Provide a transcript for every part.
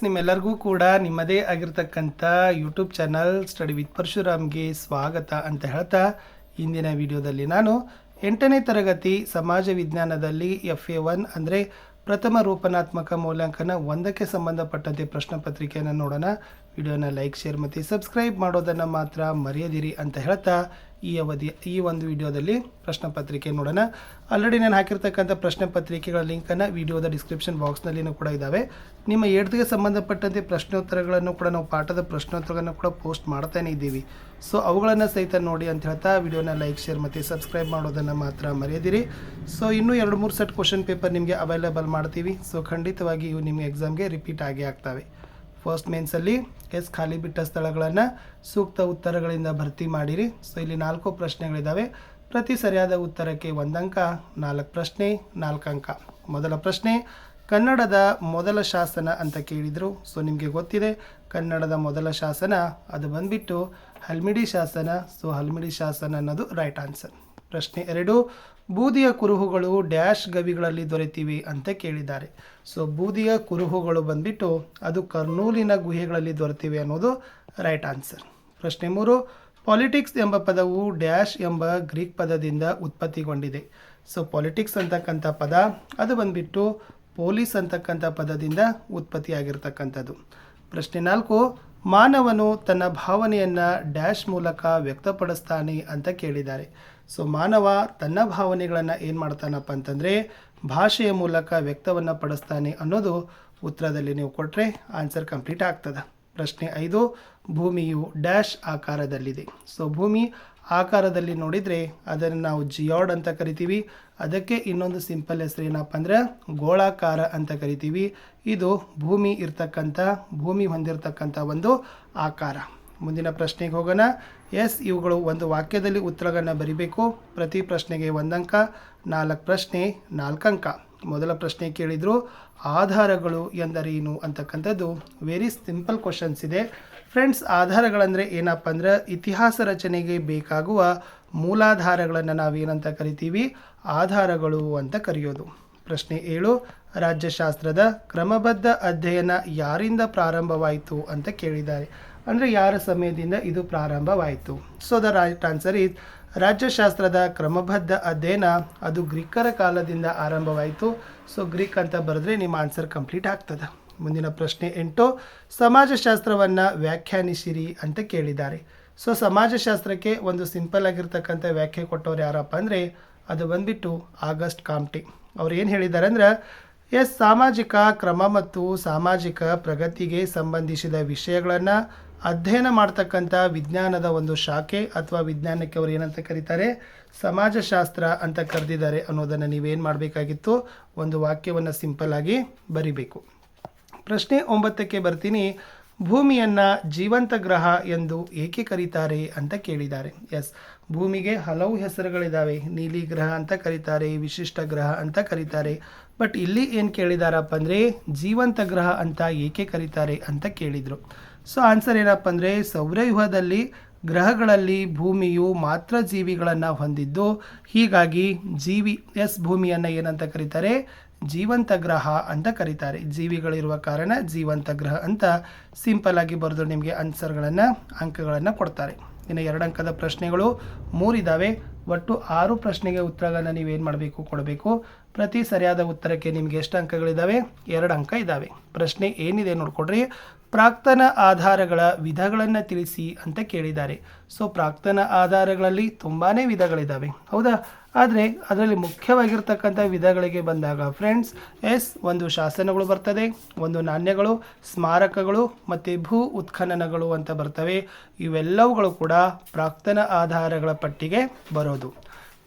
ನಿಮ್ಮೆಲ್ಲರಿಗೂ ಕೂಡ ನಿಮ್ಮದೇ ಆಗಿರ್ತಕ್ಕಂಥ ಯೂಟ್ಯೂಬ್ ಚಾನಲ್ ಸ್ಟಡಿ ವಿತ್ ಪರಶುರಾಮ್ಗೆ ಸ್ವಾಗತ ಅಂತ ಹೇಳ್ತಾ ಇಂದಿನ ವಿಡಿಯೋದಲ್ಲಿ ನಾನು 8ನೇ ತರಗತಿ ಸಮಾಜ ವಿಜ್ಞಾನದಲ್ಲಿ FA1 ಅಂದರೆ ಪ್ರಥಮ ರೂಪನಾತ್ಮಕ ಮೌಲ್ಯಾಂಕನ 1ಕ್ಕೆ ಸಂಬಂಧಪಟ್ಟಂತೆ ಪ್ರಶ್ನೆ ಪತ್ರಿಕೆಯನ್ನು ನೋಡೋಣ. ವಿಡಿಯೋನ ಲೈಕ್, ಶೇರ್ ಮತ್ತು ಸಬ್ಸ್ಕ್ರೈಬ್ ಮಾಡೋದನ್ನು ಮಾತ್ರ ಮರೆಯದಿರಿ ಅಂತ ಹೇಳ್ತಾ ಈ ಒಂದು ವಿಡಿಯೋದಲ್ಲಿ ಪ್ರಶ್ನೆ ಪತ್ರಿಕೆ ನೋಡೋಣ. ಆಲ್ರೆಡಿ ನಾನು ಹಾಕಿರ್ತಕ್ಕಂಥ ಪ್ರಶ್ನೆ ಪತ್ರಿಕೆಗಳ ಲಿಂಕನ್ನು ವಿಡಿಯೋದ ಡಿಸ್ಕ್ರಿಪ್ಷನ್ ಬಾಕ್ಸ್ನಲ್ಲಿನೂ ಕೂಡ ಇದ್ದಾವೆ. ನಿಮ್ಮ 8ಗೆ ಸಂಬಂಧಪಟ್ಟಂತೆ ಪ್ರಶ್ನೋತ್ತರಗಳನ್ನು ಕೂಡ ನಾವು ಪಾಠದ ಪ್ರಶ್ನೋತ್ತರಗಳನ್ನು ಕೂಡ ಪೋಸ್ಟ್ ಮಾಡ್ತಾನೆ ಇದ್ದೀವಿ. ಸೊ ಅವುಗಳನ್ನು ಸಹಿತ ನೋಡಿ ಅಂತ ಹೇಳ್ತಾ ವಿಡಿಯೋನ ಲೈಕ್, ಶೇರ್ ಮತ್ತು ಸಬ್ಸ್ಕ್ರೈಬ್ ಮಾಡೋದನ್ನು ಮಾತ್ರ ಮರೆಯದಿರಿ. ಸೊ ಇನ್ನೂ 2-3 ಸೆಟ್ ಕ್ವಶನ್ ಪೇಪರ್ ನಿಮಗೆ ಅವೈಲೇಬಲ್ ಮಾಡ್ತೀವಿ. ಸೊ ಖಂಡಿತವಾಗಿ ಇವು ನಿಮ್ಮ ಎಕ್ಸಾಮ್ಗೆ ರಿಪೀಟ್ ಆಗೇ ಆಗ್ತವೆ. ಫಸ್ಟ್ ಮೇನ್ಸಲ್ಲಿ ಖಾಲಿ ಬಿಟ್ಟ ಸ್ಥಳಗಳನ್ನು ಸೂಕ್ತ ಉತ್ತರಗಳಿಂದ ಭರ್ತಿ ಮಾಡಿರಿ. ಸೊ ಇಲ್ಲಿ 4 ಪ್ರಶ್ನೆಗಳಿದ್ದಾವೆ. ಪ್ರತಿ ಸರಿಯಾದ ಉತ್ತರಕ್ಕೆ 1 ಅಂಕ, 4 ಪ್ರಶ್ನೆ 4 ಅಂಕ. ಮೊದಲ ಪ್ರಶ್ನೆ, ಕನ್ನಡದ ಮೊದಲ ಶಾಸನ ಅಂತ ಕೇಳಿದರು. ಸೊ ನಿಮಗೆ ಗೊತ್ತಿದೆ ಕನ್ನಡದ ಮೊದಲ ಶಾಸನ ಅದು ಬಂದ್ಬಿಟ್ಟು ಹಲ್ಮಿಡಿ ಶಾಸನ. ಸೊ ಹಲ್ಮಿಡಿ ಶಾಸನ ಅನ್ನೋದು ರೈಟ್ ಆನ್ಸರ್. ಪ್ರಶ್ನೆ 2, ಬೂದಿಯ ಕುರುಹುಗಳು ಡ್ಯಾಶ್ ಗವಿಗಳಲ್ಲಿ ದೊರೆತಿವೆ ಅಂತ ಕೇಳಿದ್ದಾರೆ. ಸೊ ಬೂದಿಯ ಕುರುಹುಗಳು ಬಂದ್ಬಿಟ್ಟು ಅದು ಕರ್ನೂಲಿನ ಗುಹೆಗಳಲ್ಲಿ ದೊರೆತಿವೆ ಅನ್ನೋದು ರೈಟ್ ಆನ್ಸರ್. ಪ್ರಶ್ನೆ 3, ಪಾಲಿಟಿಕ್ಸ್ ಎಂಬ ಪದವು ಡ್ಯಾಶ್ ಎಂಬ ಗ್ರೀಕ್ ಪದದಿಂದ ಉತ್ಪತ್ತಿಗೊಂಡಿದೆ. ಸೊ ಪಾಲಿಟಿಕ್ಸ್ ಅಂತಕ್ಕಂಥ ಪದ ಅದು ಬಂದ್ಬಿಟ್ಟು ಪೊಲೀಸ್ ಅಂತಕ್ಕಂಥ ಪದದಿಂದ ಉತ್ಪತ್ತಿಯಾಗಿರ್ತಕ್ಕಂಥದ್ದು. ಪ್ರಶ್ನೆ 4, ಮಾನವನು ತನ್ನ ಭಾವನೆಯನ್ನು ಡ್ಯಾಶ್ ಮೂಲಕ ವ್ಯಕ್ತಪಡಿಸ್ತಾನೆ ಅಂತ ಕೇಳಿದ್ದಾರೆ. ಸೊ ಮಾನವ ತನ್ನ ಭಾವನೆಗಳನ್ನು ಏನು ಮಾಡ್ತಾನಪ್ಪ ಅಂತಂದರೆ ಭಾಷೆಯ ಮೂಲಕ ವ್ಯಕ್ತವನ್ನು ಪಡಿಸ್ತಾನೆ ಅನ್ನೋದು ಉತ್ತರದಲ್ಲಿ ನೀವು ಕೊಟ್ಟರೆ ಆನ್ಸರ್ ಕಂಪ್ಲೀಟ್ ಆಗ್ತದೆ. ಪ್ರಶ್ನೆ 5, ಭೂಮಿಯು ಡ್ಯಾಶ್ ಆಕಾರದಲ್ಲಿದೆ. ಸೊ ಭೂಮಿ ಆಕಾರದಲ್ಲಿ ನೋಡಿದರೆ ಅದನ್ನು ನಾವು ಜಿಯಾರ್ಡ್ ಅಂತ ಕರಿತೀವಿ. ಅದಕ್ಕೆ ಇನ್ನೊಂದು ಸಿಂಪಲ್ ಹೆಸರು ಏನಪ್ಪ ಅಂದರೆ ಗೋಳಾಕಾರ ಅಂತ ಕರಿತೀವಿ. ಇದು ಭೂಮಿ ಹೊಂದಿರತಕ್ಕಂಥ ಒಂದು ಆಕಾರ. ಮುಂದಿನ ಪ್ರಶ್ನೆಗೆ ಹೋಗೋಣ. ಇವುಗಳು ಒಂದು ವಾಕ್ಯದಲ್ಲಿ ಉತ್ತರಗಳನ್ನು ಬರಿಬೇಕು. ಪ್ರತಿ ಪ್ರಶ್ನೆಗೆ 1 ಅಂಕ, 4 ಪ್ರಶ್ನೆ 4 ಅಂಕ. ಮೊದಲ ಪ್ರಶ್ನೆ ಕೇಳಿದರು ಆಧಾರಗಳು ಎಂದರೇನು ಅಂತಕ್ಕಂಥದ್ದು ವೆರಿ ಸಿಂಪಲ್ ಕ್ವಶನ್ಸ್ ಇದೆ ಫ್ರೆಂಡ್ಸ್. ಆಧಾರಗಳಂದರೆ ಏನಪ್ಪ ಅಂದ್ರೆ ಇತಿಹಾಸ ರಚನೆಗೆ ಬೇಕಾಗುವ ಮೂಲಾಧಾರಗಳನ್ನು ನಾವೇನಂತ ಕರಿತೀವಿ, ಆಧಾರಗಳು ಅಂತ ಕರೆಯೋದು. ಪ್ರಶ್ನೆ 7, ರಾಜ್ಯಶಾಸ್ತ್ರದ ಕ್ರಮಬದ್ಧ ಅಧ್ಯಯನ ಯಾರಿಂದ ಪ್ರಾರಂಭವಾಯಿತು ಅಂತ ಕೇಳಿದ್ದಾರೆ. ಅಂದರೆ ಯಾರ ಸಮಯದಿಂದ ಇದು ಪ್ರಾರಂಭವಾಯಿತು. So the right answer is ರಾಜ್ಯಶಾಸ್ತ್ರದ ಕ್ರಮಬದ್ಧ ಅಧ್ಯಯನ ಅದು ಗ್ರೀಕರ ಕಾಲದಿಂದ ಆರಂಭವಾಯಿತು. ಸೊ ಗ್ರೀಕ್ ಅಂತ ಬರೆದ್ರೆ ನಿಮ್ಮ ಆನ್ಸರ್ ಕಂಪ್ಲೀಟ್ ಆಗ್ತದೆ. ಮುಂದಿನ ಪ್ರಶ್ನೆ 8, ಸಮಾಜಶಾಸ್ತ್ರವನ್ನು ವ್ಯಾಖ್ಯಾನಿಸಿರಿ ಅಂತ ಕೇಳಿದ್ದಾರೆ. ಸೊ ಸಮಾಜಶಾಸ್ತ್ರಕ್ಕೆ ಒಂದು ಸಿಂಪಲ್ ಆಗಿರ್ತಕ್ಕಂಥ ವ್ಯಾಖ್ಯೆ ಕೊಟ್ಟವ್ರು ಯಾರಪ್ಪ ಅಂದರೆ ಅದು ಬಂದ್ಬಿಟ್ಟು ಆಗಸ್ಟ್ ಕಾಮ್ಟೆ. ಅವ್ರು ಏನು ಹೇಳಿದ್ದಾರೆ ಅಂದರೆ ಸಾಮಾಜಿಕ ಕ್ರಮ ಮತ್ತು ಸಾಮಾಜಿಕ ಪ್ರಗತಿಗೆ ಸಂಬಂಧಿಸಿದ ವಿಷಯಗಳನ್ನು ಅಧ್ಯಯನ ಮಾಡ್ತಕ್ಕಂಥ ವಿಜ್ಞಾನದ ಒಂದು ಶಾಖೆ ಅಥವಾ ವಿಜ್ಞಾನಕ್ಕೆ ಅವರು ಏನಂತ ಕರೀತಾರೆ, ಸಮಾಜಶಾಸ್ತ್ರ ಅಂತ ಕರೆದಿದ್ದಾರೆ ಅನ್ನೋದನ್ನು ನೀವೇನು ಮಾಡಬೇಕಾಗಿತ್ತು, ಒಂದು ವಾಕ್ಯವನ್ನು ಸಿಂಪಲ್ ಆಗಿ ಬರಿಬೇಕು. ಪ್ರಶ್ನೆ 9ಕ್ಕೆ ಬರ್ತೀನಿ. ಭೂಮಿಯನ್ನು ಜೀವಂತ ಗ್ರಹ ಎಂದು ಏಕೆ ಕರೀತಾರೆ ಅಂತ ಕೇಳಿದ್ದಾರೆ. ಭೂಮಿಗೆ ಹಲವು ಹೆಸರುಗಳಿದ್ದಾವೆ. ನೀಲಿ ಗ್ರಹ ಅಂತ ಕರೀತಾರೆ, ವಿಶಿಷ್ಟ ಗ್ರಹ ಅಂತ ಕರೀತಾರೆ. ಬಟ್ ಇಲ್ಲಿ ಏನು ಕೇಳಿದಾರಪ್ಪ ಅಂದರೆ ಜೀವಂತ ಗ್ರಹ ಅಂತ ಏಕೆ ಕರೀತಾರೆ ಅಂತ ಕೇಳಿದರು. ಸೊ ಆನ್ಸರ್ ಏನಪ್ಪ ಅಂದರೆ ಸೌರವ್ಯೂಹದಲ್ಲಿ ಗ್ರಹಗಳಲ್ಲಿ ಭೂಮಿಯು ಮಾತ್ರ ಜೀವಿಗಳನ್ನು ಹೊಂದಿದ್ದು, ಹೀಗಾಗಿ ಭೂಮಿಯನ್ನು ಏನಂತ ಕರೀತಾರೆ, ಜೀವಂತ ಗ್ರಹ ಅಂತ ಕರೀತಾರೆ. ಜೀವಿಗಳಿರುವ ಕಾರಣ ಜೀವಂತ ಗ್ರಹ ಅಂತ ಸಿಂಪಲ್ ಆಗಿ ಬರೆದು ನಿಮಗೆ ಅಂಕಗಳನ್ನು ಕೊಡ್ತಾರೆ. ಇನ್ನು 2 ಅಂಕದ ಪ್ರಶ್ನೆಗಳು 3 ಇದ್ದಾವೆ. ಒಟ್ಟು 6 ಪ್ರಶ್ನೆಗೆ ಉತ್ತರಗಳನ್ನು ನೀವೇನು ಮಾಡಬೇಕು, ಕೊಡಬೇಕು. ಪ್ರತಿ ಸರಿಯಾದ ಉತ್ತರಕ್ಕೆ ನಿಮಗೆ ಎಷ್ಟು ಅಂಕಗಳಿದ್ದಾವೆ, 2 ಅಂಕ ಇದ್ದಾವೆ. ಪ್ರಶ್ನೆ ಏನಿದೆ ನೋಡ್ಕೊಡ್ರಿ. ಪ್ರಾಕ್ತನ ಆಧಾರಗಳ ವಿಧಗಳನ್ನು ತಿಳಿಸಿ ಅಂತ ಕೇಳಿದ್ದಾರೆ. ಸೊ ಪ್ರಾಕ್ತನ ಆಧಾರಗಳಲ್ಲಿ ತುಂಬಾ ವಿಧಗಳಿದ್ದಾವೆ, ಹೌದಾ. ಆದರೆ ಅದರಲ್ಲಿ ಮುಖ್ಯವಾಗಿರ್ತಕ್ಕಂಥ ವಿಧಗಳಿಗೆ ಬಂದಾಗ ಫ್ರೆಂಡ್ಸ್ ಒಂದು ಶಾಸನಗಳು ಬರ್ತದೆ, ಒಂದು ನಾಣ್ಯಗಳು, ಸ್ಮಾರಕಗಳು ಮತ್ತು ಭೂ ಉತ್ಖನನಗಳು ಅಂತ ಬರ್ತವೆ. ಇವೆಲ್ಲವುಗಳು ಕೂಡ ಪ್ರಾಕ್ತನ ಆಧಾರಗಳ ಪಟ್ಟಿಗೆ ಬರೋದು.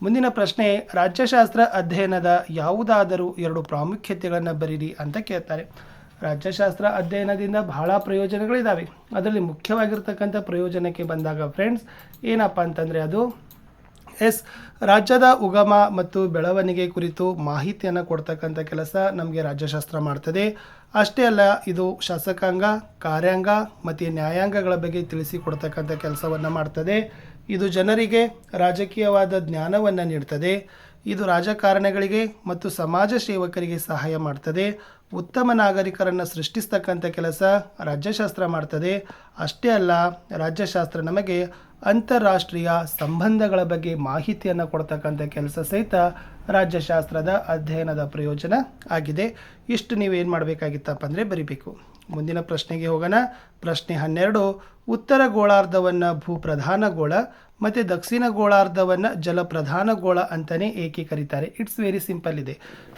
ಮುಂದಿನ ಪ್ರಶ್ನೆ, ರಾಜ್ಯಶಾಸ್ತ್ರ ಅಧ್ಯಯನದ ಯಾವುದಾದರೂ 2 ಪ್ರಾಮುಖ್ಯತೆಗಳನ್ನು ಬರೀರಿ ಅಂತ ಕೇಳ್ತಾರೆ. ರಾಜ್ಯಶಾಸ್ತ್ರ ಅಧ್ಯಯನದಿಂದ ಬಹಳ ಪ್ರಯೋಜನಗಳಿದ್ದಾವೆ. ಅದರಲ್ಲಿ ಮುಖ್ಯವಾಗಿರ್ತಕ್ಕಂಥ ಪ್ರಯೋಜನಕ್ಕೆ ಬಂದಾಗ ಫ್ರೆಂಡ್ಸ್ ಏನಪ್ಪ ಅಂತಂದರೆ ಅದು ರಾಜ್ಯದ ಉಗಮ ಮತ್ತು ಬೆಳವಣಿಗೆ ಕುರಿತು ಮಾಹಿತಿಯನ್ನು ಕೊಡ್ತಕ್ಕಂಥ ಕೆಲಸ ನಮಗೆ ರಾಜ್ಯಶಾಸ್ತ್ರ ಮಾಡ್ತದೆ. ಅಷ್ಟೇ ಅಲ್ಲ, ಇದು ಶಾಸಕಾಂಗ, ಕಾರ್ಯಾಂಗ ಮತ್ತು ನ್ಯಾಯಾಂಗಗಳ ಬಗ್ಗೆ ತಿಳಿಸಿಕೊಡ್ತಕ್ಕಂಥ ಕೆಲಸವನ್ನು ಮಾಡ್ತದೆ. ಇದು ಜನರಿಗೆ ರಾಜಕೀಯವಾದ ಜ್ಞಾನವನ್ನು ನೀಡ್ತದೆ. ಇದು ರಾಜಕಾರಣಗಳಿಗೆ ಮತ್ತು ಸಮಾಜ ಸೇವಕರಿಗೆ ಸಹಾಯ ಮಾಡ್ತದೆ. ಉತ್ತಮ ನಾಗರಿಕರನ್ನು ಸೃಷ್ಟಿಸ್ತಕ್ಕಂಥ ಕೆಲಸ ರಾಜ್ಯಶಾಸ್ತ್ರ ಮಾಡ್ತದೆ. ಅಷ್ಟೇ ಅಲ್ಲ, ರಾಜ್ಯಶಾಸ್ತ್ರ ನಮಗೆ ಅಂತಾರಾಷ್ಟ್ರೀಯ ಸಂಬಂಧಗಳ ಬಗ್ಗೆ ಮಾಹಿತಿಯನ್ನು ಕೊಡ್ತಕ್ಕಂಥ ಕೆಲಸ ಸಹಿತ ರಾಜ್ಯಶಾಸ್ತ್ರದ ಅಧ್ಯಯನದ ಪ್ರಯೋಜನ ಆಗಿದೆ. ಇಷ್ಟು ನೀವೇನು ಮಾಡಬೇಕಾಗಿತ್ತಪ್ಪ ಅಂದರೆ ಬರಿಬೇಕು. ಮುಂದಿನ ಪ್ರಶ್ನೆಗೆ ಹೋಗೋಣ. ಪ್ರಶ್ನೆ 12. ಉತ್ತರ ಗೋಳಾರ್ಧವನ್ನು ಭೂಪ್ರಧಾನ ಗೋಳ ಮತ್ತು ದಕ್ಷಿಣ ಗೋಳಾರ್ಧವನ್ನು ಜಲಪ್ರಧಾನ ಗೋಳ ಅಂತಲೇ ಏಕೆ ಕರೀತಾರೆ? ಇಟ್ಸ್ ವೆರಿ ಸಿಂಪಲ್ ಇದೆ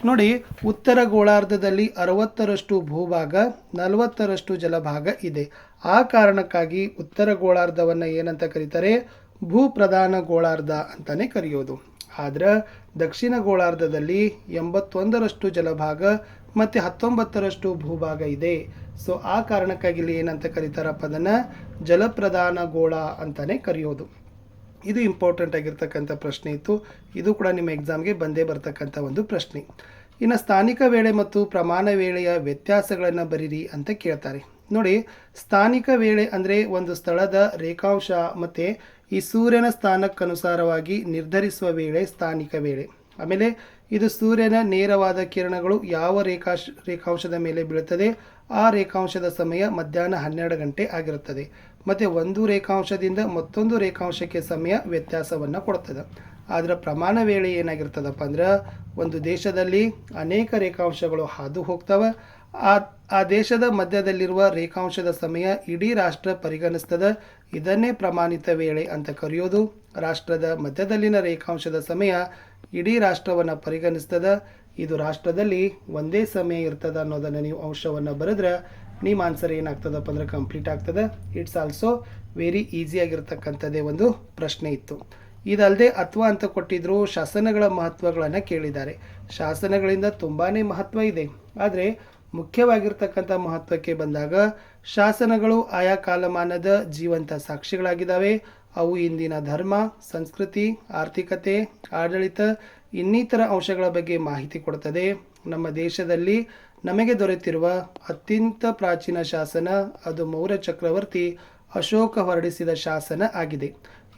ನೋಡಿ. ಉತ್ತರ ಗೋಳಾರ್ಧದಲ್ಲಿ 60ರಷ್ಟು ಭೂಭಾಗ, 40ರಷ್ಟು ಜಲಭಾಗ ಇದೆ. ಆ ಕಾರಣಕ್ಕಾಗಿ ಉತ್ತರ ಗೋಳಾರ್ಧವನ್ನು ಏನಂತ ಕರೀತಾರೆ? ಭೂಪ್ರಧಾನ ಗೋಳಾರ್ಧ ಅಂತಲೇ ಕರೆಯೋದು. ಆದ್ರೆ ದಕ್ಷಿಣ ಗೋಳಾರ್ಧದಲ್ಲಿ 81ರಷ್ಟು ಜಲಭಾಗ ಮತ್ತು 19ರಷ್ಟು ಭೂಭಾಗ ಇದೆ. ಸೊ ಆ ಕಾರಣಕ್ಕಾಗಿ ಇಲ್ಲಿ ಏನಂತ ಕರೀತಾರಪ್ಪ? ಅದನ್ನು ಜಲಪ್ರಧಾನ ಗೋಳ ಅಂತಲೇ ಕರೆಯೋದು. ಇದು ಇಂಪಾರ್ಟೆಂಟ್ ಆಗಿರ್ತಕ್ಕಂಥ ಪ್ರಶ್ನೆ ಇತ್ತು. ಇದು ಕೂಡ ನಿಮ್ಮ ಎಕ್ಸಾಮ್ಗೆ ಬಂದೇ ಬರ್ತಕ್ಕಂಥ ಒಂದು ಪ್ರಶ್ನೆ. ಇನ್ನು ಸ್ಥಾನಿಕ ವೇಳೆ ಮತ್ತು ಪ್ರಮಾಣ ವೇಳೆಯ ವ್ಯತ್ಯಾಸಗಳನ್ನು ಬರೀರಿ ಅಂತ ಕೇಳ್ತಾರೆ. ನೋಡಿ, ಸ್ಥಾನಿಕ ವೇಳೆ ಅಂದರೆ ಒಂದು ಸ್ಥಳದ ರೇಖಾಂಶ ಮತ್ತು ಈ ಸೂರ್ಯನ ಸ್ಥಾನಕ್ಕನುಸಾರವಾಗಿ ನಿರ್ಧರಿಸುವ ವೇಳೆ ಸ್ಥಾನಿಕ ವೇಳೆ. ಆಮೇಲೆ ಇದು ಸೂರ್ಯನ ನೇರವಾದ ಕಿರಣಗಳು ಯಾವ ರೇಖಾಂಶದ ಮೇಲೆ ಬೀಳುತ್ತದೆ ಆ ರೇಖಾಂಶದ ಸಮಯ ಮಧ್ಯಾಹ್ನ 12 ಗಂಟೆ ಆಗಿರುತ್ತದೆ. ಮತ್ತು ಒಂದು ರೇಖಾಂಶದಿಂದ ಮತ್ತೊಂದು ರೇಖಾಂಶಕ್ಕೆ ಸಮಯ ವ್ಯತ್ಯಾಸವನ್ನು ಕೊಡ್ತದೆ. ಆದರೆ ಪ್ರಮಾಣ ವೇಳೆ ಏನಾಗಿರ್ತದಪ್ಪ ಅಂದ್ರೆ ಒಂದು ದೇಶದಲ್ಲಿ ಅನೇಕ ರೇಖಾಂಶಗಳು ಹಾದು ಹೋಗ್ತವೆ. ಆ ದೇಶದ ಮಧ್ಯದಲ್ಲಿರುವ ರೇಖಾಂಶದ ಸಮಯ ಇಡೀ ರಾಷ್ಟ್ರ ಪರಿಗಣಿಸ್ತದೆ. ಇದನ್ನೇ ಪ್ರಮಾಣಿತ ವೇಳೆ ಅಂತ ಕರೆಯೋದು. ರಾಷ್ಟ್ರದ ಮಧ್ಯದಲ್ಲಿನ ರೇಖಾಂಶದ ಸಮಯ ಇಡೀ ರಾಷ್ಟ್ರವನ್ನು ಪರಿಗಣಿಸ್ತದೆ. ಇದು ರಾಷ್ಟ್ರದಲ್ಲಿ ಒಂದೇ ಸಮಯ ಇರ್ತದೆ ಅನ್ನೋದನ್ನು ನೀವು ಅಂಶವನ್ನು ಬರೆದ್ರೆ ನಿಮ್ಮ ಆನ್ಸರ್ ಏನಾಗ್ತದಪ್ಪ ಅಂದರೆ ಕಂಪ್ಲೀಟ್ ಆಗ್ತದೆ. ಇಟ್ಸ್ ಆಲ್ಸೋ ವೆರಿ ಈಸಿಯಾಗಿರ್ತಕ್ಕಂಥದ್ದೇ ಒಂದು ಪ್ರಶ್ನೆ ಇತ್ತು. ಇದಲ್ಲದೆ ಅಥವಾ ಅಂತ ಕೊಟ್ಟಿದ್ರು. ಶಾಸನಗಳ ಮಹತ್ವಗಳನ್ನು ಕೇಳಿದ್ದಾರೆ. ಶಾಸನಗಳಿಂದ ತುಂಬಾ ಮಹತ್ವ ಇದೆ. ಆದರೆ ಮುಖ್ಯವಾಗಿರ್ತಕ್ಕಂಥ ಮಹತ್ವಕ್ಕೆ ಬಂದಾಗ ಶಾಸನಗಳು ಆಯಾ ಕಾಲಮಾನದ ಜೀವಂತ ಸಾಕ್ಷಿಗಳಾಗಿದ್ದಾವೆ. ಅವು ಇಂದಿನ ಧರ್ಮ, ಸಂಸ್ಕೃತಿ, ಆರ್ಥಿಕತೆ, ಆಡಳಿತ ಇನ್ನಿತರ ಅಂಶಗಳ ಬಗ್ಗೆ ಮಾಹಿತಿ ಕೊಡುತ್ತದೆ. ನಮ್ಮ ದೇಶದಲ್ಲಿ ನಮಗೆ ದೊರೆತಿರುವ ಅತ್ಯಂತ ಪ್ರಾಚೀನ ಶಾಸನ ಅದು ಮೌರ್ಯ ಚಕ್ರವರ್ತಿ ಅಶೋಕ ಹೊರಡಿಸಿದ ಶಾಸನ ಆಗಿದೆ.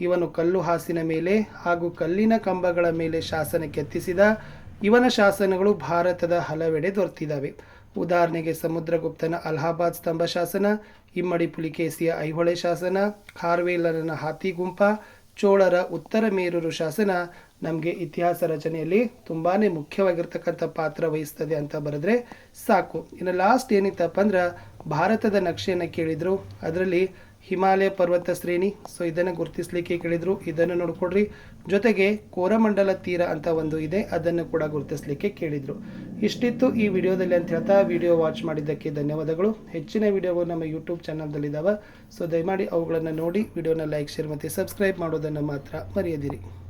ಇವನು ಕಲ್ಲು ಹಾಸಿನ ಮೇಲೆ ಹಾಗೂ ಕಲ್ಲಿನ ಕಂಬಗಳ ಮೇಲೆ ಶಾಸನ ಕೆತ್ತಿಸಿದ. ಇವನ ಶಾಸನಗಳು ಭಾರತದ ಹಲವೆಡೆ ದೊರೆತಿದ್ದಾವೆ. ಉದಾಹರಣೆಗೆ ಸಮುದ್ರಗುಪ್ತನ ಅಲಹಾಬಾದ್ ಸ್ತಂಭ ಶಾಸನ, ಇಮ್ಮಡಿ ಪುಲಿಕೇಸಿಯ ಐಹೊಳೆ ಶಾಸನ, ಖಾರ್ವೇಲರನ ಹಾತಿಗುಂಪ, ಚೋಳರ ಉತ್ತರ ಮೇರೂರು ಶಾಸನ ನಮಗೆ ಇತಿಹಾಸ ರಚನೆಯಲ್ಲಿ ತುಂಬಾ ಮುಖ್ಯವಾಗಿರ್ತಕ್ಕಂಥ ಪಾತ್ರ ವಹಿಸ್ತದೆ ಅಂತ ಬರೆದ್ರೆ ಸಾಕು. ಇನ್ನು ಲಾಸ್ಟ್ ಏನಿತ್ತಪ್ಪ ಅಂದ್ರೆ ಭಾರತದ ನಕ್ಷೆಯನ್ನು ಕೇಳಿದರು. ಅದರಲ್ಲಿ ಹಿಮಾಲಯ ಪರ್ವತ ಶ್ರೇಣಿ, ಸೊ ಇದನ್ನು ಗುರುತಿಸಲಿಕ್ಕೆ ಕೇಳಿದರು. ಇದನ್ನು ನೋಡ್ಕೊಡ್ರಿ. ಜೊತೆಗೆ ಕೋರಮಂಡಲ ತೀರ ಅಂತ ಒಂದು ಇದೆ, ಅದನ್ನು ಕೂಡ ಗುರುತಿಸಲಿಕ್ಕೆ ಕೇಳಿದರು. ಇಷ್ಟಿತ್ತು ಈ ವಿಡಿಯೋದಲ್ಲಿ ಅಂತ ಹೇಳ್ತಾ ವಿಡಿಯೋ ವಾಚ್ ಮಾಡಿದ್ದಕ್ಕೆ ಧನ್ಯವಾದಗಳು. ಹೆಚ್ಚಿನ ವಿಡಿಯೋಗಳು ನಮ್ಮ ಯೂಟ್ಯೂಬ್ ಚಾನಲ್ದಲ್ಲಿದ್ದಾವೆ. ಸೊ ದಯಮಾಡಿ ಅವುಗಳನ್ನು ನೋಡಿ ವಿಡಿಯೋನ ಲೈಕ್, ಶೇರ್ ಮತ್ತು ಸಬ್ಸ್ಕ್ರೈಬ್ ಮಾಡೋದನ್ನು ಮಾತ್ರ ಮರೆಯದಿರಿ.